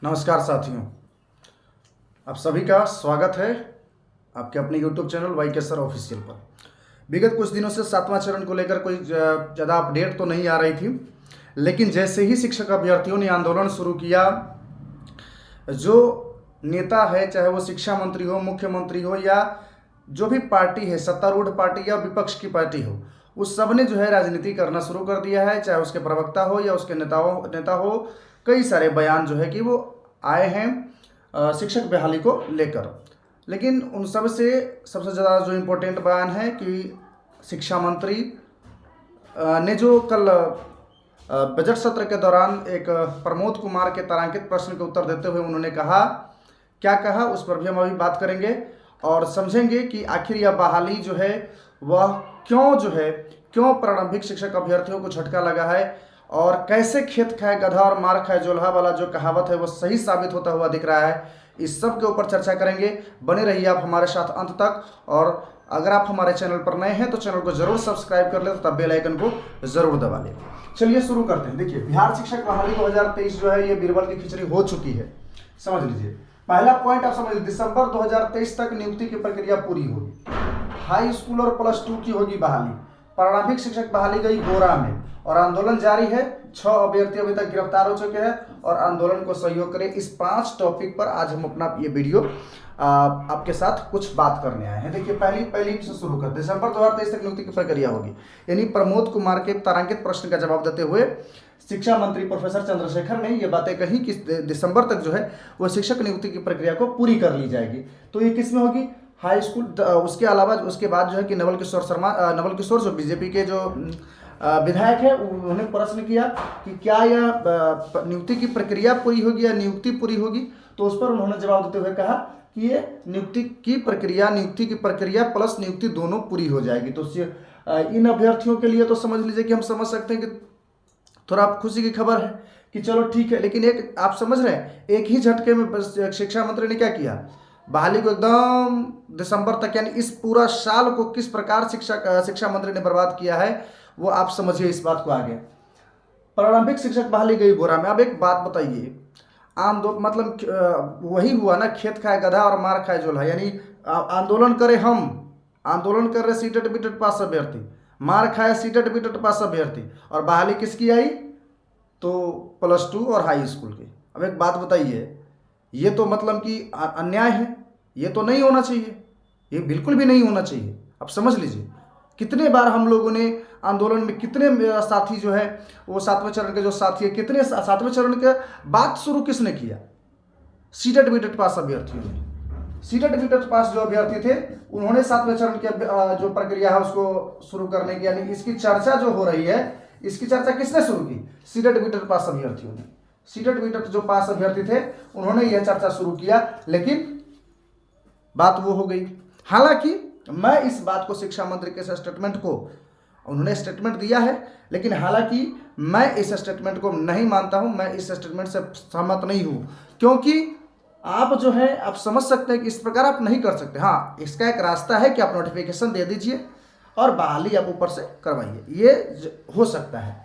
नमस्कार साथियों, आप सभी का स्वागत है आपके अपने YouTube चैनल वाई के सर ऑफिशियल पर। विगत कुछ दिनों से 7वां चरण को लेकर कोई ज़्यादा अपडेट तो नहीं आ रही थी, लेकिन जैसे ही शिक्षक अभ्यर्थियों ने आंदोलन शुरू किया, जो नेता है, चाहे वो शिक्षा मंत्री हो, मुख्यमंत्री हो या जो भी पार्टी है, सत्तारूढ़ पार्टी या विपक्ष की पार्टी हो, उस सब ने जो है राजनीति करना शुरू कर दिया है। चाहे उसके प्रवक्ता हो या उसके नेता हो, कई सारे बयान जो है कि वो आए हैं शिक्षक बहाली को लेकर। लेकिन उन सब से सबसे ज़्यादा जो इम्पोर्टेंट बयान है कि शिक्षा मंत्री ने जो कल बजट सत्र के दौरान एक प्रमोद कुमार के तारांकित प्रश्न के उत्तर देते हुए उन्होंने कहा, क्या कहा उस पर भी हम अभी बात करेंगे और समझेंगे कि आखिर यह बहाली जो है वह क्यों प्रारंभिक शिक्षक अभ्यर्थियों को झटका लगा है और कैसे खेत खाए गधा और मार खाए जोल्हा वाला जो कहावत है वो सही साबित होता हुआ दिख रहा है। इस सब के ऊपर चर्चा करेंगे। बने रहिए आप हमारे साथ अंत तक, और अगर आप हमारे चैनल पर नए हैं तो चैनल को जरूर सब्सक्राइब कर ले तथा बेल आइकन को जरूर दबा लें। चलिए शुरू करते हैं। देखिए, बिहार शिक्षक बहाली 2023 जो है ये बीरबल की खिचड़ी हो चुकी है, समझ लीजिए। पहला पॉइंट आप समझ लीजिए, दिसंबर 2023 तक नियुक्ति की प्रक्रिया पूरी होगी। हाई स्कूल और +2 की होगी बहाली। प्रारंभिक शिक्षक बहाली गई गोरा में और आंदोलन जारी है। 6 अभ्यर्थी अभी तक गिरफ्तार हो चुके हैं और आंदोलन को सहयोग करें। इस 5 टॉपिक पर आज हम अपना ये वीडियो आपके साथ कुछ बात करने आए हैं। देखिए, पहली से शुरू करते। दिसंबर 2023 तक नियुक्ति की प्रक्रिया होगी, यानी प्रमोद कुमार के तारांकित प्रश्न का जवाब देते हुए शिक्षा मंत्री प्रोफेसर चंद्रशेखर ने ये बातें कही कि दिसंबर तक जो है वो शिक्षक नियुक्ति की प्रक्रिया को पूरी कर ली जाएगी। तो ये किस में होगी? High school. उसके अलावा उसके बाद जो है कि नवल किशोर जो बीजेपी के जो विधायक है, उन्होंने प्रश्न किया कि क्या यह नियुक्ति की प्रक्रिया पूरी होगी या नियुक्ति पूरी होगी। तो उस पर उन्होंने जवाब देते हुए कहा कि ये नियुक्ति की प्रक्रिया प्लस नियुक्ति दोनों पूरी हो जाएगी। तो इन अभ्यर्थियों के लिए तो समझ लीजिए कि हम समझ सकते हैं कि थोड़ा खुशी की खबर है कि चलो ठीक है। लेकिन एक आप समझ रहे हैं, एक ही झटके में शिक्षा मंत्री ने क्या किया, बहाली को एकदम दिसंबर तक, यानी इस पूरा साल को किस प्रकार शिक्षा मंत्री ने बर्बाद किया है वो आप समझिए इस बात को आगे। प्रारंभिक शिक्षक बहाली गई गोरा में। अब एक बात बताइए, मतलब वही हुआ ना, खेत खाए गधा और मार खाए जोल्हा। यानी आंदोलन करे हम, आंदोलन कर रहे सीटेट बीटेट पास अभ्यर्थी, मार खाए सीटेट बीटेट पास अभ्यर्थी, और बहाली किसकी आई? तो +2 और हाई स्कूल की। अब एक बात बताइए, ये तो मतलब कि अन्याय है, ये तो नहीं होना चाहिए, ये बिल्कुल भी नहीं होना चाहिए। अब समझ लीजिए कितने बार हम लोगों ने आंदोलन में, कितने साथी जो है वो 7वें चरण के जो साथी है, कितने 7वें चरण के बात शुरू किसने किया? सीटेट बीटेट पास अभ्यर्थियों ने। सीटेट बीटेट पास जो अभ्यर्थी थे उन्होंने 7वें चरण के जो प्रक्रिया है उसको शुरू करने की, यानी इसकी चर्चा जो हो रही है, इसकी चर्चा किसने शुरू की? सीटेट बीटेट पास अभ्यर्थियों ने। सीटेट बीटेट जो पास अभ्यर्थी थे उन्होंने यह चर्चा शुरू किया, लेकिन बात वो हो गई। हालांकि मैं इस बात को शिक्षा मंत्री के स्टेटमेंट को, उन्होंने स्टेटमेंट दिया है, लेकिन हालांकि मैं इस स्टेटमेंट को नहीं मानता हूं, मैं इस स्टेटमेंट से सहमत नहीं हूं, क्योंकि आप जो है आप समझ सकते हैं कि इस प्रकार आप नहीं कर सकते। हाँ, इसका एक रास्ता है कि आप नोटिफिकेशन दे दीजिए और बहाली आप ऊपर से करवाइए, ये हो सकता है।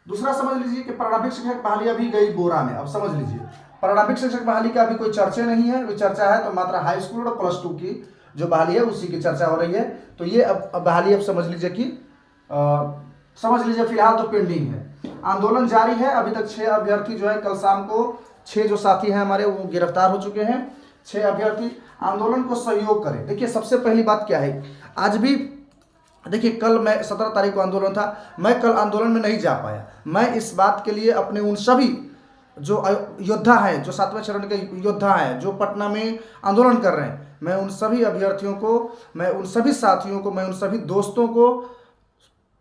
दूसरा समझ लीजिए कि प्रारंभिक शिक्षक बहाली अभी गई बोरा में। अब समझ लीजिए, प्रारंभिक शिक्षक बहाली का अभी कोई चर्चा नहीं है, वो चर्चा है तो मात्र हाई स्कूल और +2 की जो बहाली है उसी की चर्चा हो रही है। तो ये अब बहाली अब समझ लीजिए कि समझ लीजिए फिलहाल तो पेंडिंग है। आंदोलन जारी है। अभी तक 6 अभ्यर्थी जो है, कल शाम को 6 जो साथी हैं हमारे वो गिरफ्तार हो चुके हैं। 6 अभ्यर्थी आंदोलन को सहयोग करें। देखिए, सबसे पहली बात क्या है, आज भी देखिए, कल मैं 17 तारीख को आंदोलन था, मैं कल आंदोलन में नहीं जा पाया। मैं इस बात के लिए अपने उन सभी जो योद्धा हैं, जो 7वें चरण के योद्धा हैं, जो पटना में आंदोलन कर रहे हैं, मैं उन सभी अभ्यर्थियों को, मैं उन सभी साथियों को, मैं उन सभी दोस्तों को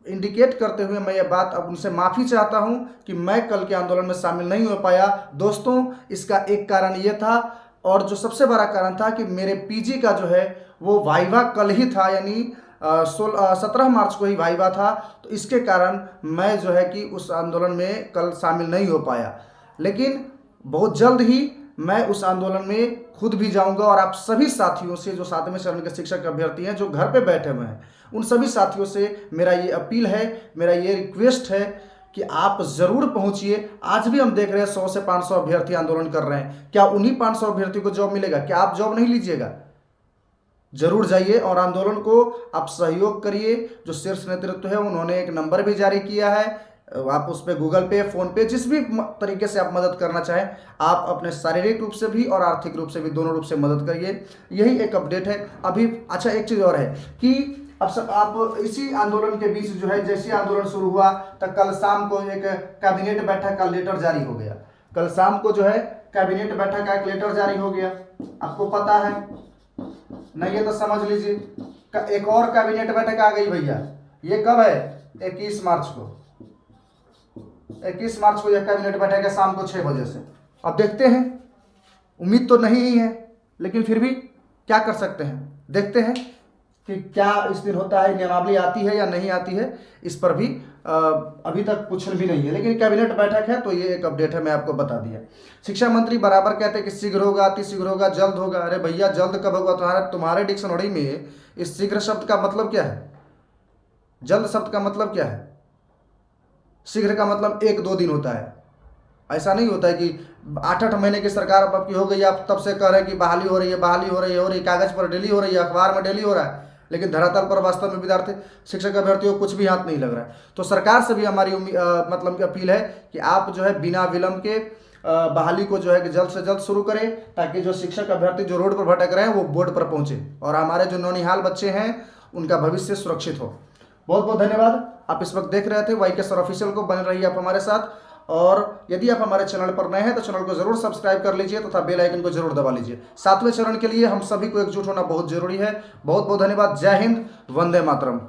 इंडिकेट करते हुए मैं ये बात अब उनसे माफ़ी चाहता हूं कि मैं कल के आंदोलन में शामिल नहीं हो पाया। दोस्तों, इसका एक कारण ये था, और जो सबसे बड़ा कारण था कि मेरे पीजी का जो है वो वाइवा कल ही था, यानी 17 मार्च को ही वाइवा था। तो इसके कारण मैं जो है कि उस आंदोलन में कल शामिल नहीं हो पाया, लेकिन बहुत जल्द ही मैं उस आंदोलन में खुद भी जाऊंगा और आप सभी साथियों से, जो 7वें चरण के शिक्षक अभ्यर्थी हैं जो घर पे बैठे हुए हैं, उन सभी साथियों से मेरा ये अपील है, मेरा ये रिक्वेस्ट है कि आप जरूर पहुंचिए। आज भी हम देख रहे हैं 100 से 500 अभ्यर्थी आंदोलन कर रहे हैं। क्या उन्हीं 500 अभ्यर्थी को जॉब मिलेगा? क्या आप जॉब नहीं लीजिएगा? जरूर जाइए और आंदोलन को आप सहयोग करिए। जो शीर्ष नेतृत्व है उन्होंने एक नंबर भी जारी किया है, आप उस पर गूगल पे, फोन पे, जिस भी तरीके से आप मदद करना चाहें, आप अपने शारीरिक रूप से भी और आर्थिक रूप से भी, दोनों रूप से मदद करिए। यही एक अपडेट है अभी। अच्छा, एक चीज़ और है कि अब सब आप इसी आंदोलन के बीच जो है, जैसे आंदोलन शुरू हुआ तो कल शाम को एक कैबिनेट बैठक का लेटर जारी हो गया। कल शाम को जो है कैबिनेट बैठक का एक लेटर जारी हो गया। आपको पता है नहीं है तो समझ लीजिए, एक और कैबिनेट बैठक आ गई भैया। ये कब है? 21 मार्च को। 21 मार्च को यह कैबिनेट बैठक है शाम को 6 बजे से। अब देखते हैं, उम्मीद तो नहीं ही है लेकिन फिर भी क्या कर सकते हैं, देखते हैं कि क्या इस दिन होता है, नियमावली आती है या नहीं आती है। इस पर भी अभी तक कुछ भी नहीं है, लेकिन कैबिनेट बैठक है तो ये एक अपडेट है, मैं आपको बता दिया। शिक्षा मंत्री बराबर कहते हैं कि शीघ्र होगा, अति शीघ्र होगा, जल्द होगा। अरे भैया, जल्द कब होगा? तुम्हारे डिक्शनरी में इस शीघ्र शब्द का मतलब क्या है? जल्द शब्द का मतलब क्या है? शीघ्र का मतलब 1-2 दिन होता है। ऐसा नहीं होता है कि 8-8 महीने की सरकार अब आपकी हो गई, आप तब से कह रहे हैं कि बहाली हो रही है, बहाली हो रही है, हो रही, कागज पर डेली हो रही है, अखबार में डेली हो रहा है, लेकिन धरातल पर वास्तव में विद्यार्थी, शिक्षक अभ्यर्थियों को कुछ भी हाथ नहीं लग रहा है। तो सरकार से भी हमारी मतलब अपील है कि आप जो है बिना विलंब के बहाली को जो है कि जल्द से जल्द शुरू करें, ताकि जो शिक्षक अभ्यर्थी जो रोड पर भटक रहे हैं वो बोर्ड पर पहुंचे और हमारे जो नौनिहाल बच्चे हैं उनका भविष्य सुरक्षित हो। बहुत बहुत धन्यवाद। आप इस वक्त देख रहे थे YKSR ऑफिशियल को, बने रहिए आप हमारे साथ। और यदि आप हमारे चैनल पर नए हैं तो चैनल को जरूर सब्सक्राइब कर लीजिए तथा बेल आइकन को जरूर दबा लीजिए। 7वें चरण के लिए हम सभी को एकजुट होना बहुत जरूरी है। बहुत बहुत धन्यवाद। जय हिंद, वंदे मातरम।